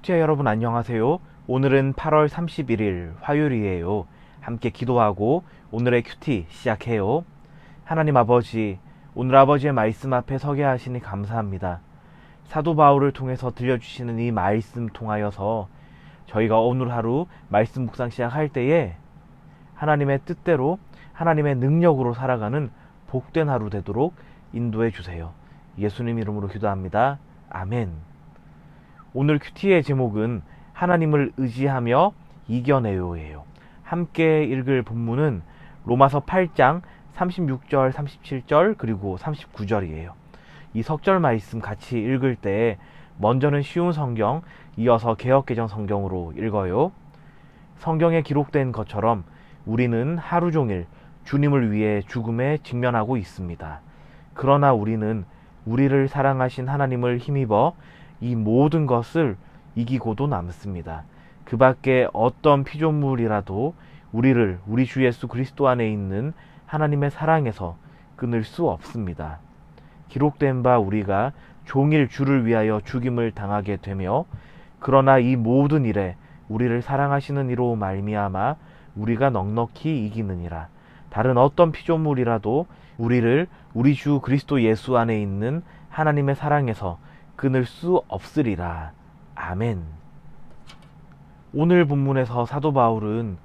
큐티아 여러분 안녕하세요. 오늘은 8월 31일 화요일이에요. 함께 기도하고 오늘의 큐티 시작해요. 하나님 아버지, 오늘 아버지의 말씀 앞에 서게 하시니 감사합니다. 사도 바울을 통해서 들려주시는 이 말씀 통하여서 저희가 오늘 하루 말씀 묵상 시작할 때에 하나님의 뜻대로 하나님의 능력으로 살아가는 복된 하루 되도록 인도해 주세요. 예수님 이름으로 기도합니다. 아멘. 오늘 큐티의 제목은 하나님을 의지하며 이겨내요예요. 함께 읽을 본문은 로마서 8장 36절, 37절 그리고 39절이에요. 이 석절 말씀 같이 읽을 때 먼저는 쉬운 성경, 이어서 개역개정 성경으로 읽어요. 성경에 기록된 것처럼 우리는 하루 종일 주님을 위해 죽음에 직면하고 있습니다. 그러나 우리는 우리를 사랑하신 하나님을 힘입어 이 모든 것을 이기고도 남습니다. 그 밖에 어떤 피조물이라도 우리를 우리 주 예수 그리스도 안에 있는 하나님의 사랑에서 끊을 수 없습니다. 기록된 바 우리가 종일 주를 위하여 죽임을 당하게 되며 그러나 이 모든 일에 우리를 사랑하시는 이로 말미암아 우리가 넉넉히 이기느니라. 다른 어떤 피조물이라도 우리를 우리 주 그리스도 예수 안에 있는 하나님의 사랑에서 끊을 수 없으리라. 아멘. 오늘 본문에서 사도 바울은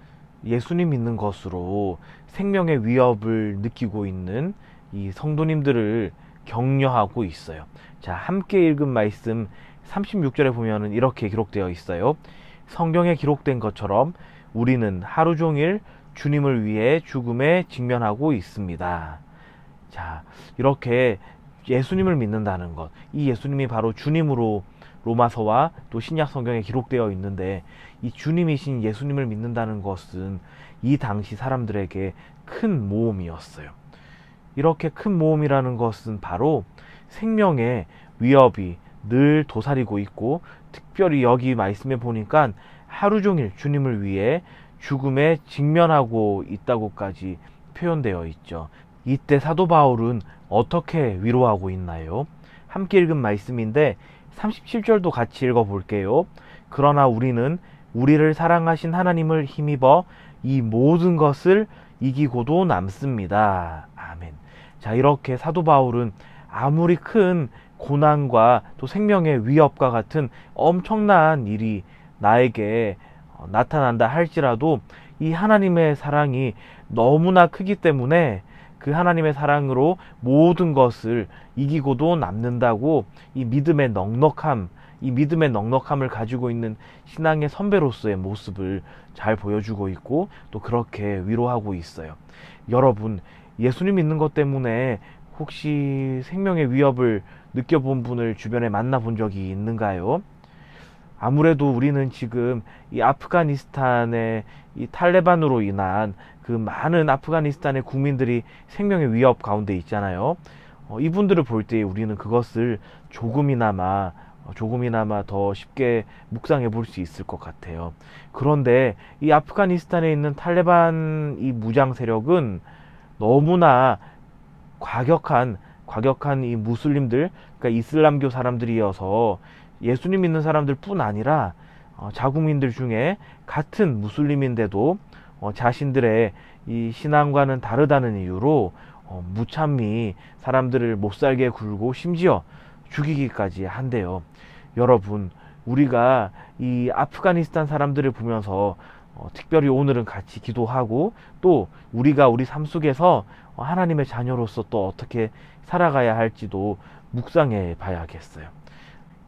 예수님 믿는 것으로 생명의 위협을 느끼고 있는 이 성도님들을 격려하고 있어요. 자, 함께 읽은 말씀 36절에 보면은 이렇게 기록되어 있어요. 성경에 기록된 것처럼 우리는 하루 종일 주님을 위해 죽음에 직면하고 있습니다. 자, 이렇게 예수님을 믿는다는 것, 이 예수님이 바로 주님으로 로마서와 또 신약 성경에 기록되어 있는데 이 주님이신 예수님을 믿는다는 것은 이 당시 사람들에게 큰 모험이었어요. 이렇게 큰 모험이라는 것은 바로 생명의 위협이 늘 도사리고 있고, 특별히 여기 말씀에 보니까 하루 종일 주님을 위해 죽음에 직면하고 있다고까지 표현되어 있죠. 이때 사도 바울은 어떻게 위로하고 있나요? 함께 읽은 말씀인데 37절도 같이 읽어볼게요. 그러나 우리는 우리를 사랑하신 하나님을 힘입어 이 모든 것을 이기고도 남습니다. 아멘. 자, 이렇게 사도 바울은 아무리 큰 고난과 또 생명의 위협과 같은 엄청난 일이 나에게 나타난다 할지라도 이 하나님의 사랑이 너무나 크기 때문에 그 하나님의 사랑으로 모든 것을 이기고도 남는다고 이 믿음의 넉넉함을 가지고 있는 신앙의 선배로서의 모습을 잘 보여주고 있고 또 그렇게 위로하고 있어요. 여러분, 예수님 믿는 것 때문에 혹시 생명의 위협을 느껴본 분을 주변에 만나본 적이 있는가요? 아무래도 우리는 지금 이 아프가니스탄의 이 탈레반으로 인한 그 많은 아프가니스탄의 국민들이 생명의 위협 가운데 있잖아요. 이분들을 볼 때 우리는 그것을 조금이나마 더 쉽게 묵상해 볼 수 있을 것 같아요. 그런데 이 아프가니스탄에 있는 탈레반 이 무장 세력은 너무나 과격한 이 무슬림들, 그러니까 이슬람교 사람들이어서 예수님 믿는 사람들뿐 아니라 자국민들 중에 같은 무슬림인데도 자신들의 이 신앙과는 다르다는 이유로 무참히 사람들을 못살게 굴고 심지어 죽이기까지 한대요. 여러분, 우리가 이 아프가니스탄 사람들을 보면서 특별히 오늘은 같이 기도하고 또 우리가 우리 삶 속에서 하나님의 자녀로서 또 어떻게 살아가야 할지도 묵상해 봐야겠어요.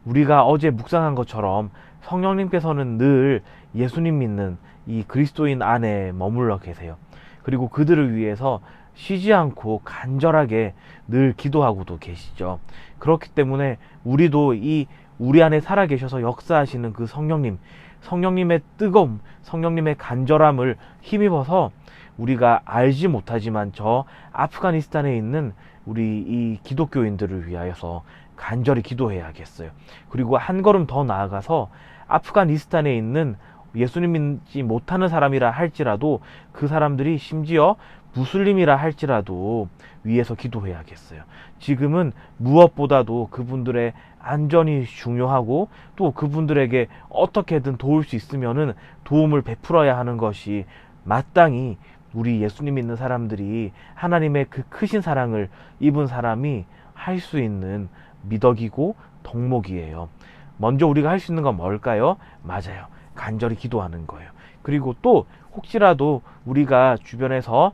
우리가 어제 묵상한 것처럼 성령님께서는 늘 예수님 믿는 이 그리스도인 안에 머물러 계세요. 그리고 그들을 위해서 쉬지 않고 간절하게 늘 기도하고도 계시죠. 그렇기 때문에 우리도 이 우리 안에 살아 계셔서 역사하시는 그 성령님의 뜨거움, 성령님의 간절함을 힘입어서 우리가 알지 못하지만 저 아프가니스탄에 있는 우리 이 기독교인들을 위하여서 간절히 기도해야겠어요. 그리고 한 걸음 더 나아가서 아프가니스탄에 있는 예수님 믿지 못하는 사람이라 할지라도 그 사람들이 심지어 무슬림이라 할지라도 위에서 기도해야겠어요. 지금은 무엇보다도 그분들의 안전이 중요하고 또 그분들에게 어떻게든 도울 수 있으면은 도움을 베풀어야 하는 것이 마땅히 우리 예수님 믿는 사람들이 하나님의 그 크신 사랑을 입은 사람이 할 수 있는 미덕이고 덕목이에요. 먼저 우리가 할 수 있는 건 뭘까요? 맞아요. 간절히 기도하는 거예요. 그리고 또 혹시라도 우리가 주변에서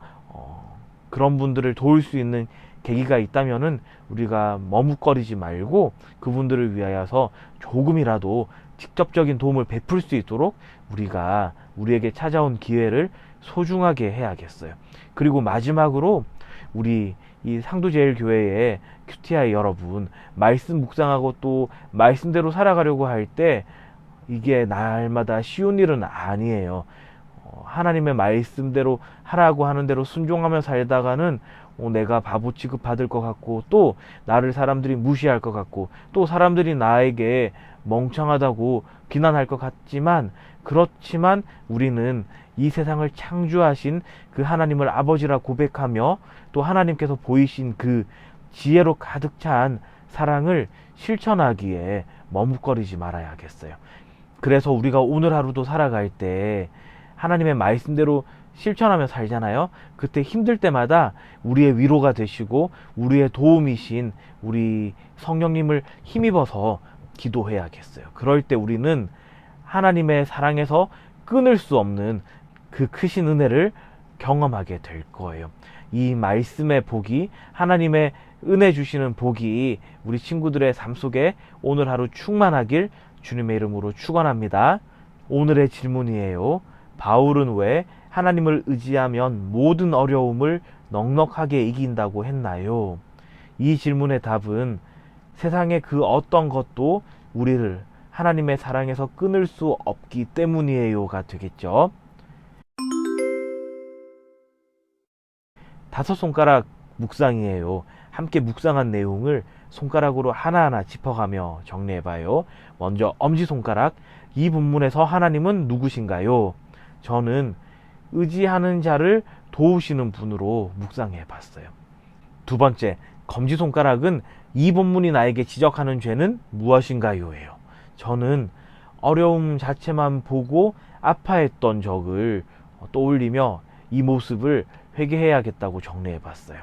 그런 분들을 도울 수 있는 계기가 있다면은 우리가 머뭇거리지 말고 그분들을 위하여서 조금이라도 직접적인 도움을 베풀 수 있도록 우리가 우리에게 찾아온 기회를 소중하게 해야겠어요. 그리고 마지막으로 우리 이 상도제일교회의 QTI 여러분, 말씀 묵상하고 또 말씀대로 살아가려고 할 때 이게 날마다 쉬운 일은 아니에요. 하나님의 말씀대로 하라고 하는 대로 순종하며 살다가는 내가 바보 취급받을 것 같고 또 나를 사람들이 무시할 것 같고 또 사람들이 나에게 멍청하다고 비난할 것 같지만 그렇지만 우리는 이 세상을 창조하신 그 하나님을 아버지라 고백하며 또 하나님께서 보이신 그 지혜로 가득 찬 사랑을 실천하기에 머뭇거리지 말아야겠어요. 그래서 우리가 오늘 하루도 살아갈 때 하나님의 말씀대로 실천하며 살잖아요. 그때 힘들 때마다 우리의 위로가 되시고 우리의 도움이신 우리 성령님을 힘입어서 기도해야겠어요. 그럴 때 우리는 하나님의 사랑에서 끊을 수 없는 그 크신 은혜를 경험하게 될 거예요. 이 말씀의 복이, 하나님의 은혜 주시는 복이 우리 친구들의 삶 속에 오늘 하루 충만하길 주님의 이름으로 축원합니다. 오늘의 질문이에요. 바울은 왜 하나님을 의지하면 모든 어려움을 넉넉하게 이긴다고 했나요? 이 질문의 답은 세상의 그 어떤 것도 우리를 하나님의 사랑에서 끊을 수 없기 때문이에요가 되겠죠. 5손가락 묵상이에요. 함께 묵상한 내용을 손가락으로 하나하나 짚어가며 정리해봐요. 먼저 엄지손가락, 이 본문에서 하나님은 누구신가요? 저는 의지하는 자를 도우시는 분으로 묵상해봤어요. 두 번째, 검지손가락은 이 본문이 나에게 지적하는 죄는 무엇인가요? 예요. 저는 어려움 자체만 보고 아파했던 적을 떠올리며 이 모습을 회개해야겠다고 정리해봤어요.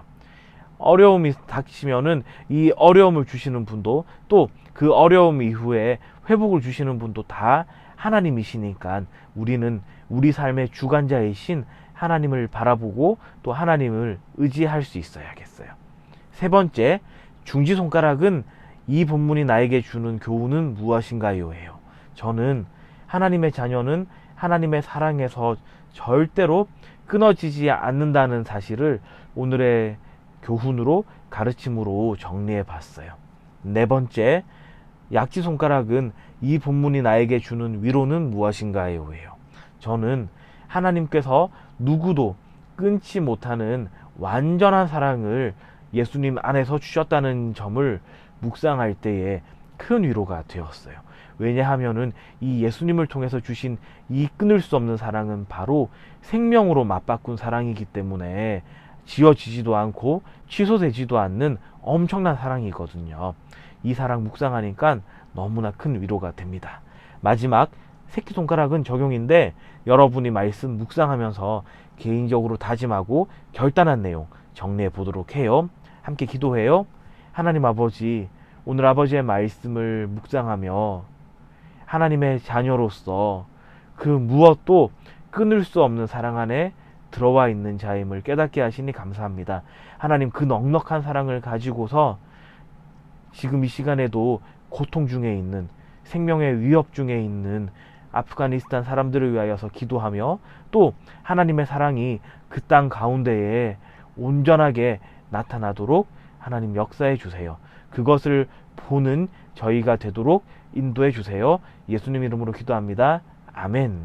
어려움이 닥치면은 이 어려움을 주시는 분도 또 그 어려움 이후에 회복을 주시는 분도 다 하나님이시니까 우리는 우리 삶의 주관자이신 하나님을 바라보고 또 하나님을 의지할 수 있어야겠어요. 세 번째, 중지손가락은 이 본문이 나에게 주는 교훈은 무엇인가요? 예요. 저는 하나님의 자녀는 하나님의 사랑에서 절대로 끊어지지 않는다는 사실을 오늘의 교훈으로 가르침으로 정리해 봤어요. 네 번째, 약지손가락은 이 본문이 나에게 주는 위로는 무엇인가요? 예요. 저는 하나님께서 누구도 끊지 못하는 완전한 사랑을 예수님 안에서 주셨다는 점을 묵상할 때에 큰 위로가 되었어요. 왜냐하면은 이 예수님을 통해서 주신 이 끊을 수 없는 사랑은 바로 생명으로 맞바꾼 사랑이기 때문에 지워지지도 않고 취소되지도 않는 엄청난 사랑이거든요. 이 사랑 묵상하니까 너무나 큰 위로가 됩니다. 마지막, 새끼손가락은 적용인데 여러분이 말씀 묵상하면서 개인적으로 다짐하고 결단한 내용 정리해 보도록 해요. 함께 기도해요. 하나님 아버지, 오늘 아버지의 말씀을 묵상하며 하나님의 자녀로서 그 무엇도 끊을 수 없는 사랑 안에 들어와 있는 자임을 깨닫게 하시니 감사합니다. 하나님, 그 넉넉한 사랑을 가지고서 지금 이 시간에도 고통 중에 있는, 생명의 위협 중에 있는 아프가니스탄 사람들을 위하여서 기도하며 또 하나님의 사랑이 그 땅 가운데에 온전하게 나타나도록 하나님 역사해 주세요. 그것을 보는 저희가 되도록 인도해 주세요. 예수님 이름으로 기도합니다. 아멘.